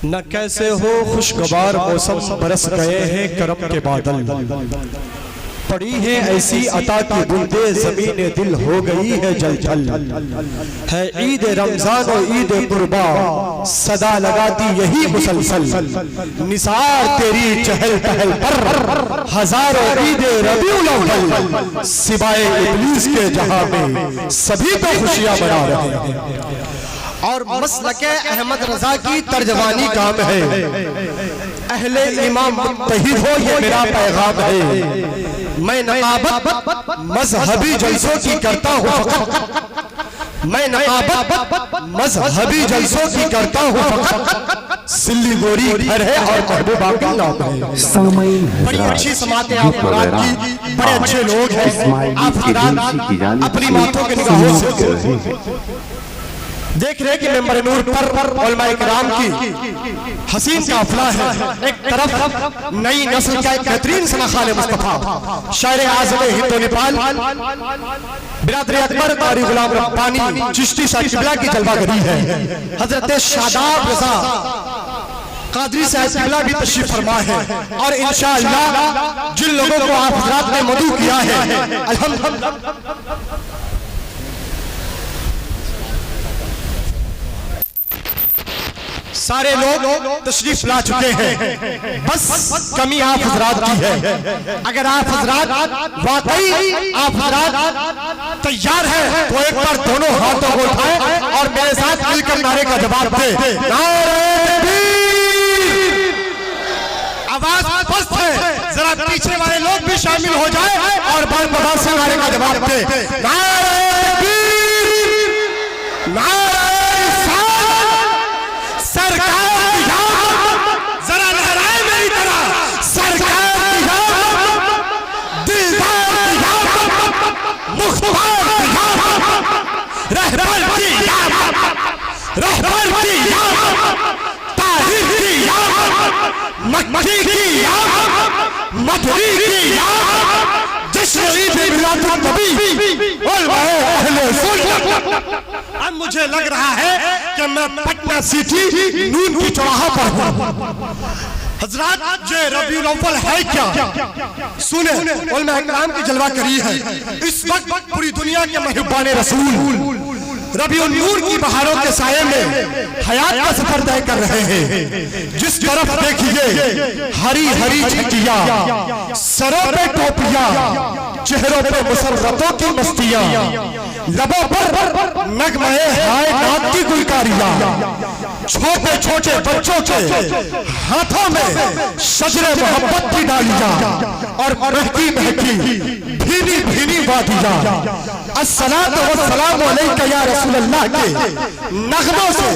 نہ کیسے ہو خوشگوار موسم برس گئے ہیں کرم کے بادل، پڑی ہے ایسی عطا کی بوندیں زمین دل ہو گئی ہے جل جل، ہے عید رمضان و عید قربا صدا لگاتی یہی مسلسل، نثار تیری چہل پہل پر ہزاروں عید ربیع الاول، سوائے ابلیس کے جہاں میں سبھی تو خوشیاں منا رہے ہیں۔ اور مسلک احمد رضا کی ترجمانی کام ہے، اہل امام متحد ہو یہ میرا پیغام ہے، میں نقابت مذہبی جلسوں کی کرتا ہوں فقط، میں نقابت مذہبی جلسوں کی کرتا ہوں فقط، سلی گوری گھر ہے اور محبوبہ کا نام ہے۔ بڑی اچھی سماعت ہے آپ مراد کی، بڑے اچھے لوگ ہیں، آپ حضرات اپنی ماتوں کے نگاہوں سے دیکھ رہے کہ ممبر نور پر علماء کرام کی حسین قافلہ ہے، ایک طرف نئی نسل کا ایک بہترین سنخال مصطفیٰ شاعر اعظم ہند و نیپال برادر اکبر قاری غلام ربانی چشتی شاہ قبلہ کی جلوہ گری ہے، حضرت شاداب رضا قادری صاحب قبلہ بھی تشریف فرما ہے، اور انشاءاللہ جن لوگوں کو آپ حضرات نے مدعو کیا ہے الحمدللہ سارے لوگ تشریف لا چکے ہیں، بس کمی آپ حضرات کی ہے۔ اگر آپ حضرات واقعی آپ حضرات تیار ہیں تو ایک بار دونوں ہاتھوں کو اٹھائیں اور میرے ساتھ مل کر نعرے کا جواب دیں، نعرہ تکبیر! آواز پست ہے، ذرا پیچھے والے لوگ بھی شامل ہو جائیں اور بار بار سے نعرے کا جواب دیں، نعرہ تکبیر! نعرہ رہبر کی یاد، طاہر کی یاد، مکی کی یاد، مدری کی یاد، جشن عید میلاد النبی علماء اہل سنت۔ اب مجھے لگ رہا ہے کہ میں پٹنہ سٹی نون کی چوراہا پر ہوں۔ حضرات یہ ربیع الاول ہے کیا؟ سنیں، علماء کرام کی جلوہ کری ہے، اس وقت پوری دنیا کے محبان رسول ربیع النور کی بہاروں کے سائے میں حیات کا سفر طے کر رہے ہیں، جس طرف دیکھیے ہری ہری جھنڈیاں، سروں پہ ٹوپیاں، چہروں پہ مسرتوں کی مستیاں، لبوں پر نغمہ ہائے نات کی گلکاریاں، چھوٹے چھوٹے بچوں کے ہاتھوں میں شجر محبت کی ڈالیاں، اور مہکی مہکی بھینی بھینی وادیاں، الصلاۃ والسلام علیک یا رسول اللہ کے نغموں سے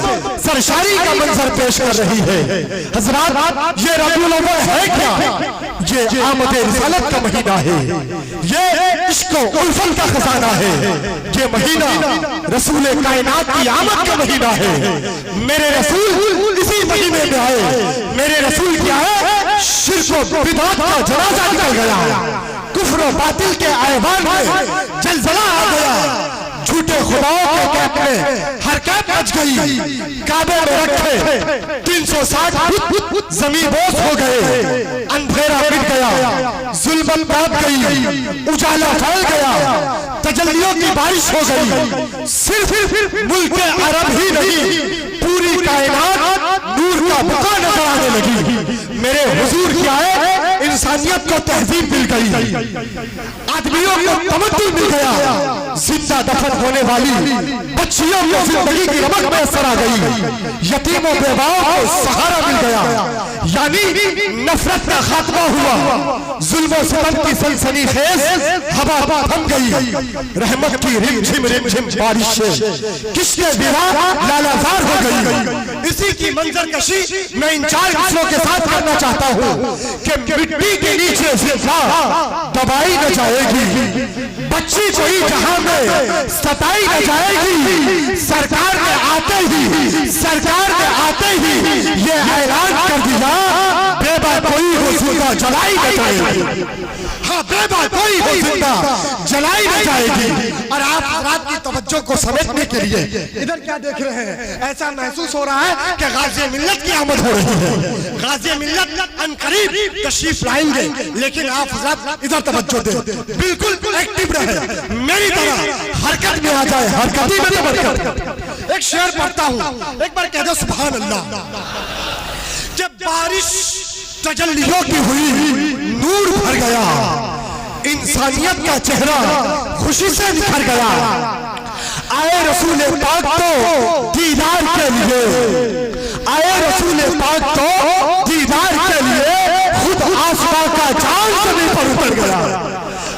سرشاری کا منظر پیش کر رہی ہے۔ حضرات یہ ربیع الاول ہے کیا؟ یہ آمد رسالت کا مہینہ ہے، یہ عشق و الفت کا خزانہ ہے، یہ مہینہ رسول کائنات کی آمد کا مہینہ ہے۔ میرے رسول اسی مہینے میں آئے، میرے رسول کیا ہے؟ شرک و بدعت کا جنازہ نکل گیا، کفر و باطل کے ایوان میں زلزلہ آ گیا، جھوٹے خداؤں کے کیپ میں ہر کیپ بچ گئی، کعبے میں رکھے 360 زمین بوس ہو گئے، اندھیرا مٹ گیا، ظلمت بھاگ گئی، اجالا پھیل گیا، تجلیوں کی بارش ہو گئی، صرف ملک عرب ہی نہیں پوری کائنات نور کا بقا نظر آنے لگی۔ میرے حضور کیا ہے؟ انسانیت کو تہذیب مل گئی، آدمیوں کو تمدن مل گیا، زندہ دفن ہونے والی بچیوں کو زندگی کی رمق میں اثر آ گئی، یتیموں بیواؤں کو سہارا مل گیا، یعنی نفرت کا خاتمہ ہوا، ظلم و ستم کی سنسنی خیز ہوا تھم گئی، رحمت کی رم جھم بارش سے کشتے بیوا لالازار ہو گئی۔ اسی کی منظر کشی میں ان چار قصوں کے ساتھ کرنا چاہتا ہوں کہ مٹی کے نیچے زفا دبائی نہ جائے گی، بچی کوئی جہاں میں ستائی نہ جائے گی، سرکار نے آتے ہی یہ اعلان کر دیا، بے با کوئی ہو سکتا زندہ جلائی نہ جائے گی، ہاں بے بات کوئی وہ زندہ جلائی نہ جائے گی۔ اور آپ حضرات کی توجہ کو سمیٹنے کے لیے ادھر کیا دیکھ رہے ہیں؟ ایسا محسوس ہو رہا ہے کہ غازی ملت کی آمد ہو رہی ہے، غازی ملت ان قریب تشریف لائیں گے، لیکن آپ حضرات ادھر توجہ دیں، بالکل ایکٹیو رہے، میری طرح حرکت میں آ جائے، حرکتی میں برکت۔ ایک شعر پڑھتا ہوں، ایک بار کہہ دو سبحان اللہ۔ جب بارش تجلیوں کی ہوئی نور بھر گیا، انسانیت کا چہرہ خوشی سے نکھر گیا، آئے رسول پاک تو دیدار کے لیے، آئے رسول پاک تو دیدار کے لیے، خود آسمان کا چاند زمین پر اتر گیا،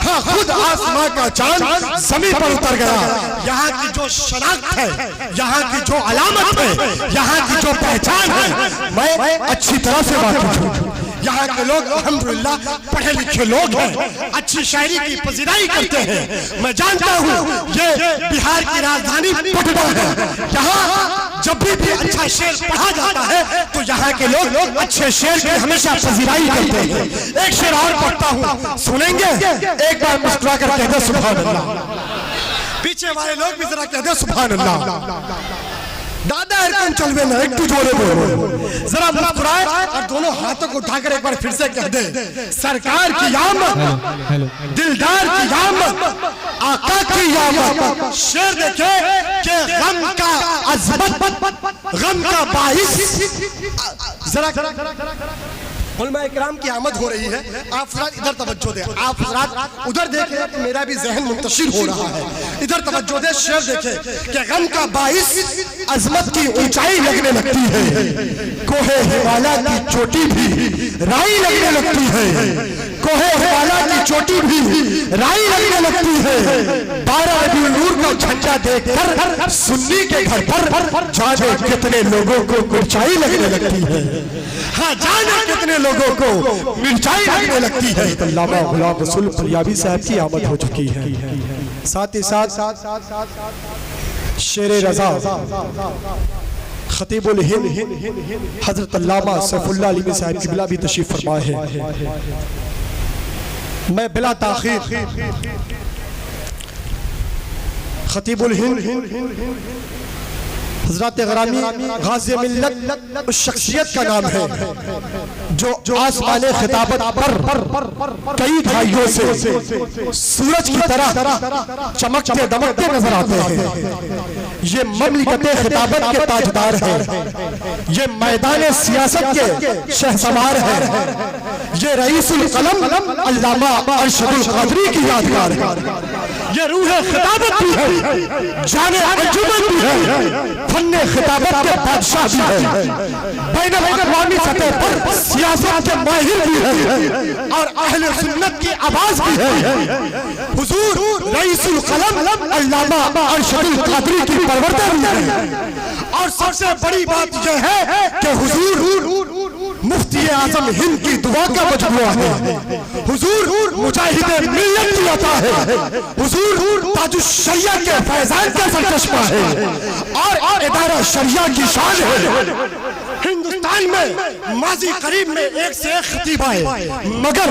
ہاں خود آسمان کا چاند زمین پر اتر گیا۔ یہاں کی جو شناخت ہے، یہاں کی جو علامت ہے، یہاں کی جو پہچان ہے، میں اچھی طرح سے واقف ہوں۔ یہاں کے لوگ الحمدللہ پڑھے لکھے لوگ ہیں، اچھی شاعری کی پذیرائی کرتے ہیں۔ میں جانتا ہوں یہ بہار کی راجدھانی پٹنہ ہے، یہاں جب بھی اچھا شعر پڑھا جاتا ہے تو یہاں کے لوگ اچھے شعر کی ہمیشہ پذیرائی کرتے ہیں۔ ایک شعر اور پڑھتا ہوں، سنیں گے؟ ایک بار مسکرا کر کہہ دیں سبحان اللہ۔ پیچھے والے لوگ بھی ذرا کہہ دیں سبحان اللہ۔ دادا ارکن چلوے نا ایک تو جوڑے بولو، ذرا مسکرائے اور دونوں ہاتھوں کو اٹھا کر ایک بار پھر سے کہہ دے، سرکار کی آمد، دلدار کی آمد، آقا کی آمد۔ شعر دیکھے کہ غم کا عظمت، غم کا باعث، ذرا علماء اکرام کی آمد ہو رہی ہے، آپ حضرات ادھر توجہ دیں، آپ حضرات ادھر دیکھیں کہ میرا بھی ذہن منتشر ہو رہا ہے، ادھر توجہ دیں۔ شعر دیکھیں کہ غم کا باعث عظمت کی اونچائی لگنے لگتی ہے، کوہ ہمالیہ کی چوٹی بھی رائی لگنے لگتی ہے، کوہ ہمالیہ کی چوٹی بھی رائی لگنے لگتی ہے۔ 12 ربیع النور کا جھنڈا دیکھ کر سنی کے گھر پر جانے کتنے لوگوں کو مرچائی لگنے لگتی ہے، ہاں جانے کتنے لوگوں کو مرچائی لگنے لگتی ہے۔ علامہ غلام رسول فریابی صاحب کی آمد ہو چکی ہے، ساتھ ہی ساتھ شیر رضا خطیب الہند حضرت علامہ سیف اللہ علیمی صاحب کی بلا بھی تشریف فرمائے ہیں۔ میں بلا تاخیر خطیب الہند حضرات غرامی غازی ملت اس شخصیت کا نام ہے جو آسمان خطابت پر کئی دہائیوں سے سورج کی طرح چمکتے دمکتے نظر آتے ہیں۔ یہ مملکت خطابت کے تاجدار ہیں، یہ میدان سیاست کے شہسوار ہیں، یہ رئیس القلم علامہ ارشد القادری کی یادگار ہے، یہ روح خطابت بھی ہے، جان انجمن بھی ہے، فن خطابت کے بادشاہ بھی ہے، بین الاقوامی سطح پر سیاست کے ماہر بھی ہے، اور اہل سنت کی آواز بھی ہے۔ حضور رئیس القلم علامہ ارشد القادری کی پرورده بھی ہے، اور سب سے بڑی بات یہ ہے کہ حضور مفتی اعظم ہند کی دعا کا مجموعہ ہے، حضور مجاہد ملت کی عطا ہے، حضور تاج الشریعہ کے فیضان کا سرچشمہ ہے، اور ادارہ شریعہ کی شان ہے۔ ہندوستان میں ماضی قریب میں ایک سے ایک خطیب آئے، مگر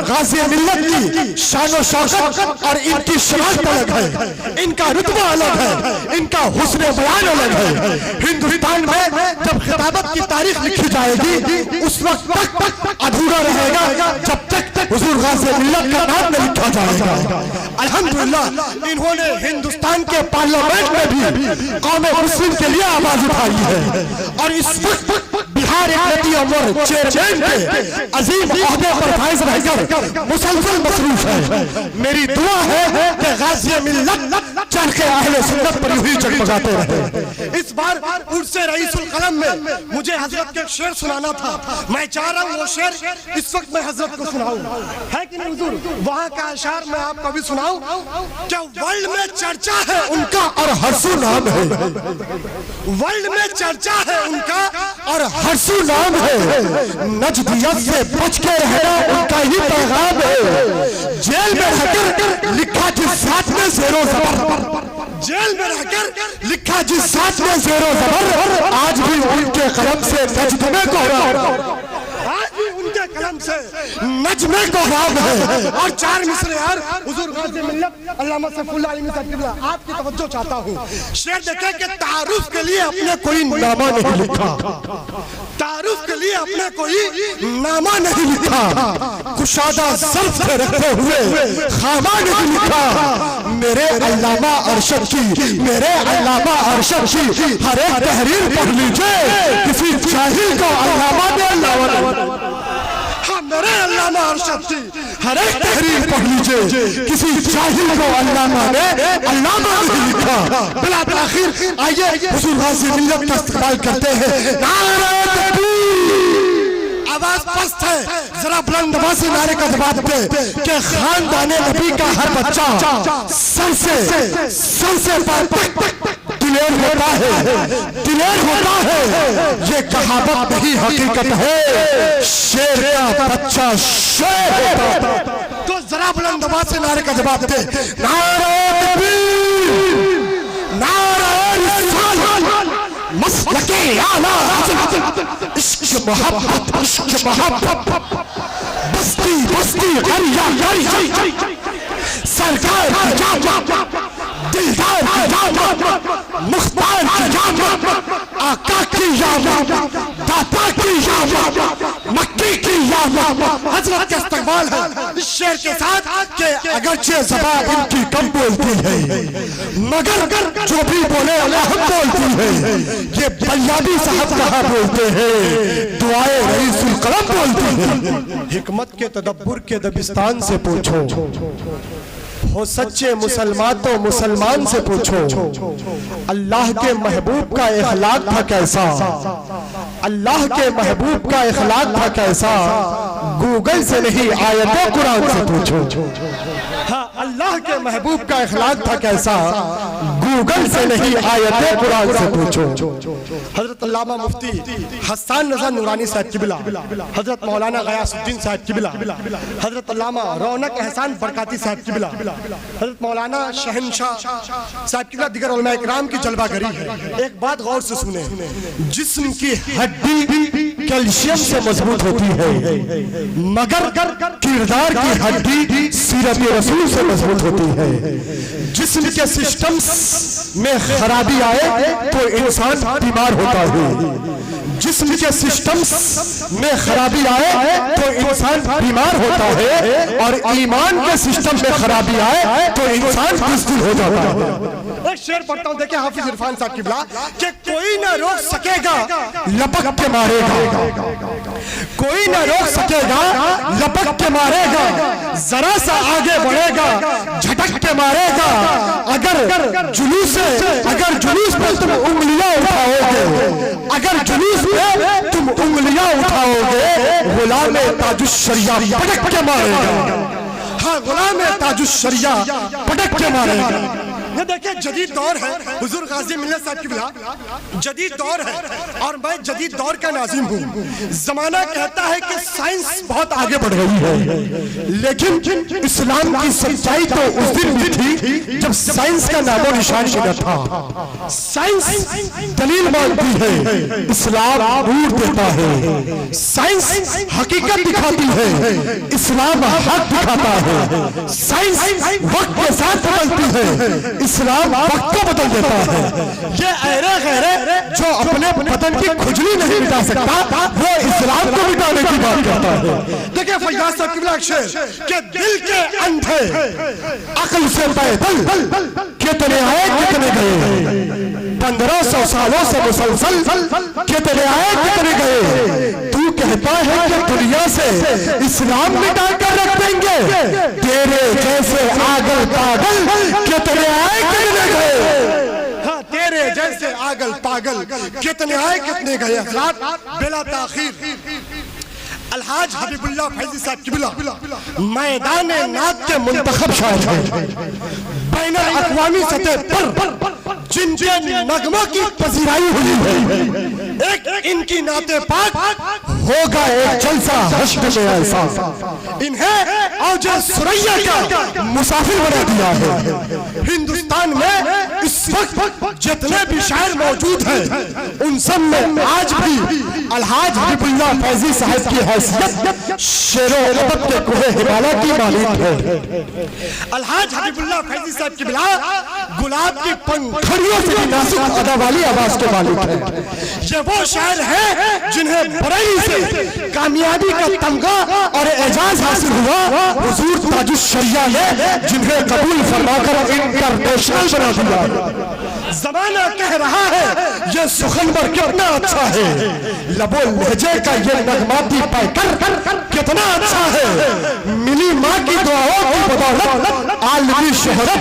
غازی ملت کی شان و شوکت اور ان کی شناخت الگ ہے، ان کا رتبہ الگ ہے، ان کا حسن بیان الگ ہے۔ ہندوستان میں جب خطابت کی تاریخ لکھی جائے گی اس وقت تک ادھورا رہے گا جب تک حضور غازی ملت کا نام نہ لکھا جائے گا۔ الحمدللہ انہوں نے ہندوستان کے پارلیمنٹ میں بھی قوم مسلم کے لیے آواز اٹھائی ہے، اور اس وقت بہار اقلیتی امور چیئرمین کے عظیم عہدے پر فائز رہ کر مسلسل مصروف ہے۔ میری دعا ہے کہ غازی ملت چرخ اہل سنت پر یوں ہی جگمگاتے رہے۔ اس بار عرس رئیس القلم میں مجھے حضرت کے ایک شعر سنانا تھا، میں چاہ رہا ہوں وہ شعر اس وقت میں حضرت کو سناؤں، ہے کہ نہیں حضور؟ وہاں کا اشعار میں آپ کو بھی سناؤں کہ ورلڈ میں چرچا ہے ان کا اور ہر سو نام ہے، ورلڈ میں چرچا ہے ان کا اور ہر سو نام ہے، نجدیت سے بچ کے رہنا ان کا ہی پیغام ہے۔ جیل میں رہ کر لکھا جس ذات میں زیر و زبر، جیل میں رہ کر لکھا جس ذات میں زیر و زبر، آج بھی ان کے قلم سے نجد میں گہرا، آج بھی ان کے قلم قلم سے نجمے کو راب ہے اور 4 مصرے یار حضور غازی ملت علامہ سیف اللہ علیہ صاحب آپ کی توجہ چاہتا ہوں. شعر دیکھیں کہ تعارف کے لیے اپنے کوئی نامہ نہیں لکھا, تعارف کے لیے اپنے کوئی نامہ نہیں لکھا, کشادہ ظرف سے رکھتے ہوئے خامہ نہیں لکھا. میرے علامہ ارشد کی, میرے علامہ ارشد کی ہر ایک تحریر پڑھ لیجئے, کسی جاہل کو علامہ نے ہاں میرے علامہ ارشد کی ہر ایک تحریر پڑھ لیجئے, کسی جاہل کو علامہ نے علامہ نہیں لکھا. بلا تاخیر آئیے حضور غازی ملت کا استقبال کرتے ہیں. نعرہ تکبیر, آواز پست ہے, ذرا بلند آواز سے نعرے کا جواب دے کہ خاندان نبی کا ہر بچہ سر سے پار تک دلیر ہوتا ہے, دلیر ہوتا ہے. یہ کہاوت نہیں حقیقت ہے, شیر کا بچہ شیر ہوتا ہے. تو ذرا بلند آواز سے نعرے کا جواب دے. نعرہ تکبیر, نعرہ رسالت, مسلک اعلیٰ, عشق محبت, عشق محبت, بستی بستی غریہ, سرکار کی جامت, دلدار کی جامت, مختار کی جامت, آقا کی جامت, داتا کی جامت, مکی کی جامت. حضرت کا استقبال ہے اس شعر کے ساتھ کہ اگرچہ زبان ان کی کم بولتی ہے مگر جو بھی بولے ہم بولتی ہے. یہ بلیابی صاحب کہاں بولتے ہیں, دعائے رئیس القلم بولتی ہے. حکمت کے تدبر کے دبستان سے پوچھو, ہو سچے مسلمان تو مسلمان سے پوچھو. اللہ کے محبوب کا اخلاق تھا کیسا, اللہ کے محبوب کا اخلاق تھا کیسا, گوگل سے نہیں آیت قرآن سے پوچھو. ہاں اللہ کے محبوب کا اخلاق تھا کیسا, گوگل سے نہیں آیت قرآن سے پوچھو. حضرت علامہ مفتی حسان رضا نورانی صاحب قبلہ, حضرت مولانا غیاث الدین صاحب قبلہ, حضرت علامہ رونق احسان برکاتی صاحب قبلہ, حضرت مولانا شہنشاہ صاحب قبلہ, دیگر علماء اکرام کی جلوہ گری ہے. ایک بات غور سے سنیں, جسم کی ہڈی کیلشیم سے مضبوط ہوتی ہے مگر کردار کی ہڈی سیرت رسول سے مضبوط ہوتی ہے. جسم کے سسٹمز میں خرابی آئے تو انسان بیمار ہوتا ہے, جسم کے سسٹمز میں خرابی آئے تو انسان بیمار ہوتا ہے, اور ایمان کے سسٹم میں خرابی آئے تو انسان بزدل ہو جاتا ہے. ایک شعر پڑھتا ہوں, دیکھیں حافظ عرفان صاحب قبلہ کہ کوئی نہ روک سکے گا لپک کے مارے گا, کوئی نہ روک سکے گا لپک کے مارے گا, ذرا سا آگے بڑھے گا جھٹک کے مارے گا. اگر جلوس پہ تم انگلیاں اٹھاؤ گے, اگر جلوس پہ تم انگلیاں اٹھاؤ گے, غلام تاج الشریعہ پٹک کے مارے گا. ہاں غلام تاج الشریعہ پٹک کے مارے گا. یہ دیکھیں جدید دور ہے, حضور غازی ملت صاحب کی بلا جدید دور ہے, اور میں جدید دور کا ناظم ہوں. زمانہ کہتا ہے کہ سائنس بہت آگے بڑھ رہی ہے, لیکن اسلام کی سچائی تو اس دن بھی تھی جب سائنس کا نام و نشان نہ تھا. سائنس دلیل مانتی ہے, اسلام نور دیتا ہے. سائنس حقیقت دکھاتی ہے, اسلام حق دکھاتا ہے. سائنس وقت کے ساتھ بدلتی ہے, اسلام وقت کو بدل دیتا ہے. یہ ایرے غیرے جو اپنے بدن کی کھجلی نہیں مٹا سکتا, وہ اسلام کو مٹانے کی بات کرتا ہے. دیکھیں فیاض صاحب قبلہ ایک شعر کہ دل کے اندھے عقل سے پیدل کتنے آئے کتنے گئے, 1500 سالوں سے مسلسل کتنے آئے کتنے گئے. تو کہتا ہے کہ دنیا سے اسلام مٹا کر رکھ دیں گے, تیرے جیسے آگل پاگل کتنے آئے کتنے گئے. ہاں تیرے جیسے آگل پاگل کتنے آئے کتنے گئے. حضرات بلا تاخیر الحاج حبیب اللہ فیضی صاحب قبلہ میدان نعت کے منتخب شاعر ہیں. بین الاقوامی سطح پر جن نغموں کی پذیرائی ہوئی ہے, ایک ان کی نعت پاک ہوگا ایک جلسہ حشر میں ایسا. انہیں اوج ثریا کا مسافر بنا دیا ہے. ہندوستان میں اس وقت جتنے بھی شاعر موجود ہیں ان سب میں آج بھی الحاج حبیب اللہ فیضی صاحب کی حیثیت شعر و ادب کے کوہ ہمالیہ کی مالک ہے۔ الحاج حبیب اللہ فیضی صاحب کی بلا گلاب کی پنکھڑیوں سے بھی نازک ادا والی آواز کے مالک ہے۔ یہ وہ شاعر ہیں جنہیں بریلی سے کامیابی کا تمغہ اور اعزاز حاصل ہوا، حضور تاج الشریعہ نے جنہیں قبول فرما کر انٹرنیشنل بنا دیا۔ زمانہ کہہ رہا ہے یہ سخنور کتنا اچھا ہے، لب و لہجے کا یہ نغماتی پیکر کتنا اچھا ہے، ملی ماں کی دعاؤں کی بدولت عالمی شہرت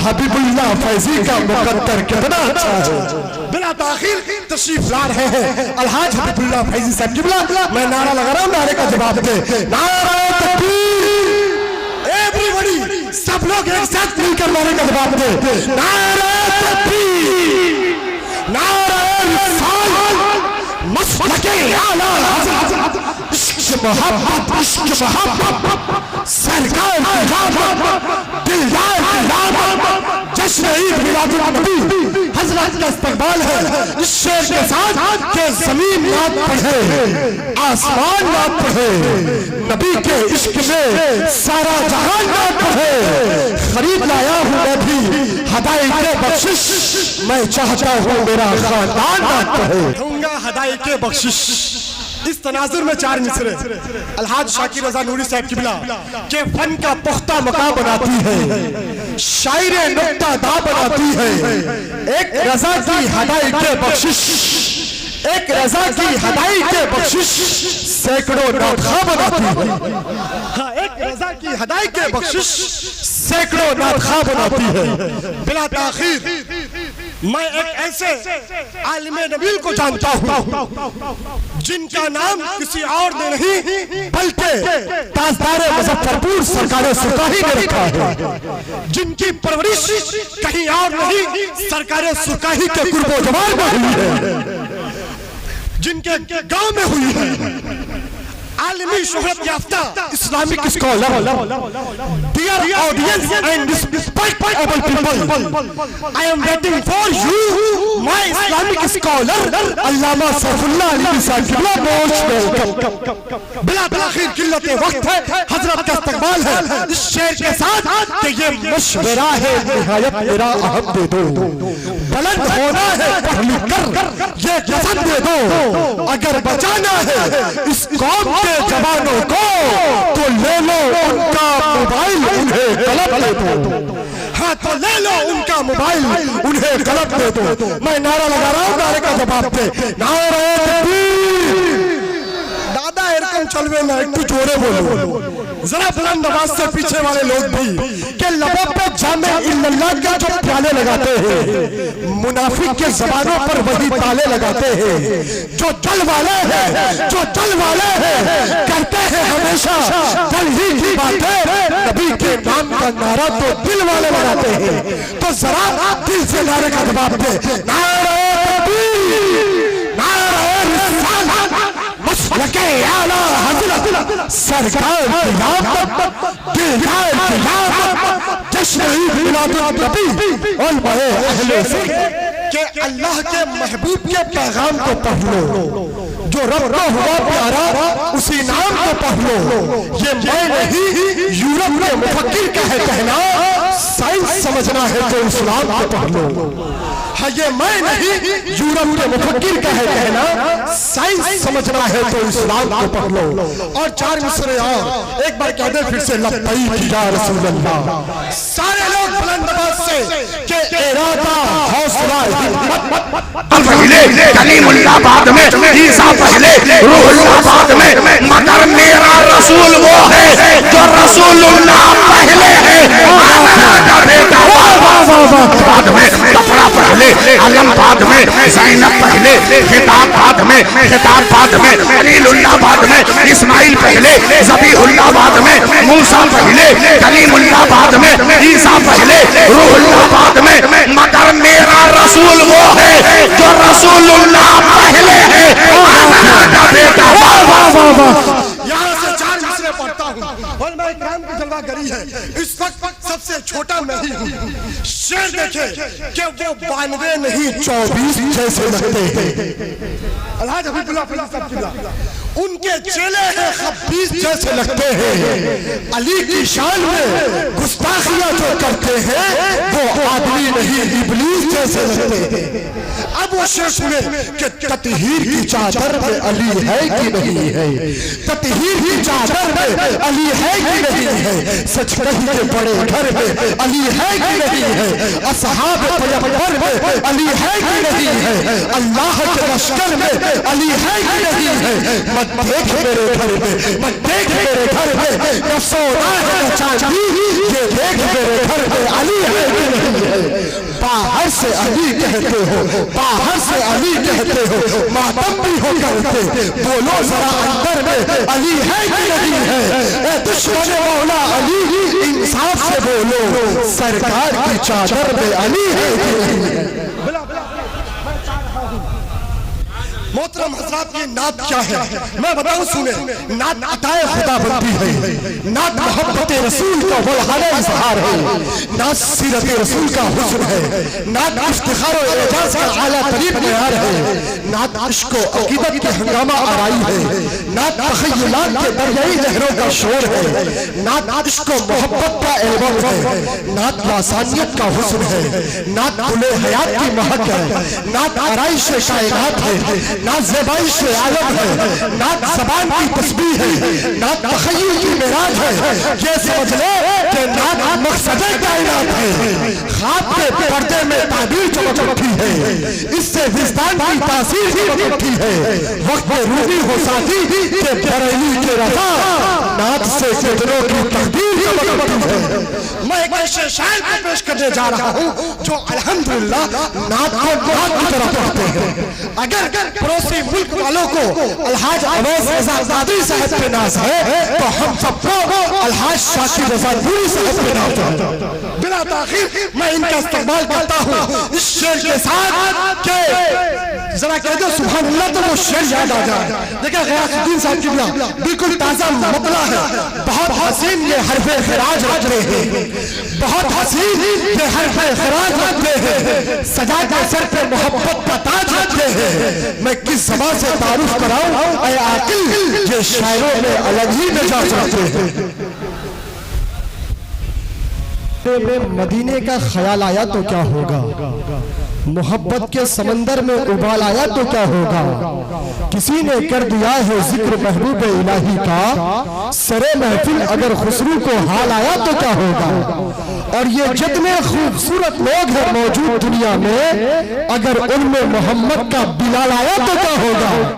حبیب اللہ فیضی کا مقدر کتنا اچھا ہے۔ بلا تاخیر تشریف لا رہے ہیں الحاج حبیب اللہ فیضی صاحب کی بلا۔ میں نعرہ لگا رہا ہوں، نعرے کا جواب دے، نعرہ تکبیر، ایوریبڈی سب لوگ ایک ساتھ مل کر نعرے کا جواب دے، نعرہ تکبیر، نعرہ رسالت، مسلک اعلیٰ حضرت، عشق محبت، عشق محبت، سرکار کی رحمت، دلدار کی رحمت، جشن عید میلاد النبی حضرت کا استقبال ہے۔ اس شعر کے ساتھ کہ زمین نعت پڑھے، آسمان نعت پڑھے، نبی کے عشق میں سارا جہان نعت پڑھے، خرید لایا ہوں میں بھی ہدائی کے بخشش، میں چاہتا ہوں میرا خاندان نعت پڑھے۔ دوں گا ہدائی کے بخشش۔ اس تناظر میں چار مصرے الحاج شاکر رضا نوری صاحب کی بلا کہ فن کا پختہ مقام بناتی ہے، شاعر نقطہ دا بناتی ہے، ایک رضا کی ہدائی کے بخشش، ایک رضا کی ہدائی کے بخشش سینکڑوں نعتخواں بناتی ہے۔ ہاں، ایک رضا کی ہدائی کے بخشش سینکڑوں نعتخواں بناتی ہے۔ بلا تاخیر میں ایک ایسے عالم نبیل کو جانتا ہوں جن کا نام کسی اور نے نہیں بلکہ تاجدار مظفرپور سرکار سرکاہی نے رکھا ہے، جن کی پرورش کہیں اور نہیں سرکار سرکاہی کے قرب و جوار میں ہوئی ہے، جن کے گاؤں میں ہوئی ہے۔ عالمی شہرت یافتہ Islamic scholar, dear audience and respectable people, I am waiting for you, my Islamic scholar, علامہ سیف اللہ علیہ صاحب موسٹ ویلکم۔ بلا تاخیر قلت وقت ہے، حضرت کا استقبال ہے اس شعر کے ساتھ کہ یہ مشورہ ہے نہایت میرا اہم دے دو، بلند ہونا ہے پڑھ لکھ کر یہ قسم دے دو، اگر بچانا ہے اس قوم کے جوانوں کو تو لے لو ان کا موبائل انہیں قلم دے دو، ہاں تو لے لو ان کا موبائل انہیں قلم دے دو۔ میں نعرہ لگا رہا ہوں، نعرے کا جواب دے، نعرہ تکبیر۔ دادا ارکن چلوے نہ ایک تو جوڑے بولو ذرا بلند آواز سے پیچھے والے لوگ بھی کہ لبوں پہ جامع اللہ کا جو پیالے لگاتے ہیں، منافق کے زبانوں پر وہی تالے لگاتے ہیں، جو دل والے ہیں، جو دل والے ہیں کرتے ہیں ہمیشہ دل ہی کی باتیں، نبی کے نام کا نعرہ تو دل والے لگاتے ہیں۔ تو ذرا دل سے نعرے کا جواب دے، نعرہ تکبیر، نعرہ رسالت، مسلک اعلیٰ حضرت، سرکار کی رحمت، دلدار کی رحمت، جشن عید میلاد النبی، علماء اہل سنت کہ اللہ کے محبوب کے پیغام کو پڑھ لو، جو رب کا ہوا پیارا اسی نام کو پڑھ لو۔ یہ میں نہیں یورپ کے مفکر کا ہے کہنا، سائنس سمجھنا ہے تو اسلام کو پڑھ لو۔ ہاں، یہ میں نہیں یورپ کے مفکر کا ہے کہنا، سائنس سمجھنا ہے تو اسلام کو پڑھ لو۔ اور چار مصرے اور ایک بار کہہ دیں پھر سے، لبیک یا رسول اللہ۔ سارے لوگ بلند آواز سے کہ ارادہ، حوصلہ، پہلے کلیم اللہ بعد میں، عیسیٰ پہلے، روح اللہ بعد میں، مگر میرا رسول وہ ہے جو رسول اللہ پہلے ہے، بعد میں کپڑا پہلے، علم بعد میں، زینب پہلے، خطاب بعد میں، خطاب بعد میں، خلیل اللہ بعد میں، اسماعیل پہلے، ذبیح اللہ بعد میں، موسیٰ پہلے، کلیم اللہ بعد میں، عیسیٰ پہلے، روح اللہ بعد میں، مگر میرا رسول وہ ہے جو رسول اللہ پہلے ہے، یہاں سے چار مصرے پڑھتا ہوں۔ علماء اکرام کی جلوہ گری ہے، اس وقت سب سے چھوٹا میں ہی ہوں۔ شعر دیکھیں کہ وہ 92 نہیں 24 جیسے لگتے ہیں الحاج حبیب اللہ فیض صاحب قبلہ ان کے چیلے ہیں 26 جیسے لگتے ہیں علی کی شان میں گستاخیاں جو کرتے ہیں وہ آدمی نہیں ابلیس جیسے لگتے ہیں اب وہ شعر سنیں کہ تطہیر کی چادر میں علی ہے کہ نہیں ہے تطہیر کی چادر میں علی ہے کہ نہیں ہے سچ کہی کے بڑے گھر میں علی ہے کہ نہیں ہے اصحاب پیغمبر میں علی ہے کہ نہیں ہے اللہ کے لشکر میں علی ہے کہ نہیں ہے مت دیکھ میرے گھر میں مت دیکھ میرے گھر میں نہ سونا ہے نہ چاندی یہ دیکھ میرے گھر میں علی ہے کہ نہیں ہے باہر سے علی کہتے ہو باہر سے علی کہتے ہو ماتم بھی ہو کرتے بولو ذرا اندر میں علی ہے کہ نہیں ہے اے دشمن مولا علی انصاف سے بولو سرکار کی چادر میں علی ہے کہ نہیں ہے محترم حضرات یہ نعت کیا ہے میں بتاؤں سنیں نعت عطائے خدا بندی ہے نعت محبت رسول کا ولحانہ اظہار ہے نعت سیرت رسول کا حسن ہے نعت افتخار و اعجاز کا اعلیٰ ترین معیار ہے نعت عشق و عقیدت کے ہنگامہ آرائی ہے نعت تخیلات کے دریائی لہروں کا شور ہے نعت عشق و محبت کا البم ہے نعت لاسانیت کا حسن ہے نعت گل حیات کی مہک ہے نعت آرائش کائنات ہے نعت زیبائش عالم ہے نعت زبان کی تسبیح ہے نعت تخیل کی معراج ہے یہ سمجھ لے کہ نعت مقصد کائنات ہے خواب کے پردے میں تعبیر چمک اٹھی ہے اس سے وجدان کی تاثیر چمک اٹھی ہے وقت میں روحی ہو ساتھی کہ بریلی کے رضا نعت سے کتنوں کی تقدیر چمک اٹھی ہے میں ایک ایسے شاعر کو پیش کرنے جا رہا ہوں جو الحمدللہ نعت کو نعت کی طرح پڑھتے ہیں اگر پڑوسی ملک والوں کو الحاج اویس رضا قادری صاحب پہ ناز ہے تو ہم سب کو الحاج شاکر رضا نوری صاحب پہ ناز ہے بلا تاخیر میں ان کا استقبال کرتا ہوں اس شعر کے ساتھ کہ ذرا کہہ دو سبحان اللہ تو وہ شعر یاد آ جائے دیکھیں غیاث الدین صاحب قبلہ بالکل تازہ مطلع ہے بہت حسین یہ حرف خراج رکھتے ہیں بہت حسین یہ حرف خراج رکھتے ہیں سجا کے سر پہ محبت کا تاج رکھتے ہیں میں کس زبان سے تعارف کراؤں اے عاقل یہ شاعروں میں الگ ہی مزاج رکھتے ہیں مدینے کا خیال آیا تو کیا ہوگا محبت کے سمندر میں ابال آیا تو کیا ہوگا کسی نے کر دیا ہے ذکر محبوب الہی کا سرے محفل اگر خسرو کو حال آیا تو کیا ہوگا اور یہ جتنے خوبصورت لوگ ہیں موجود دنیا میں اگر ان میں محمد کا بلال آیا تو کیا ہوگا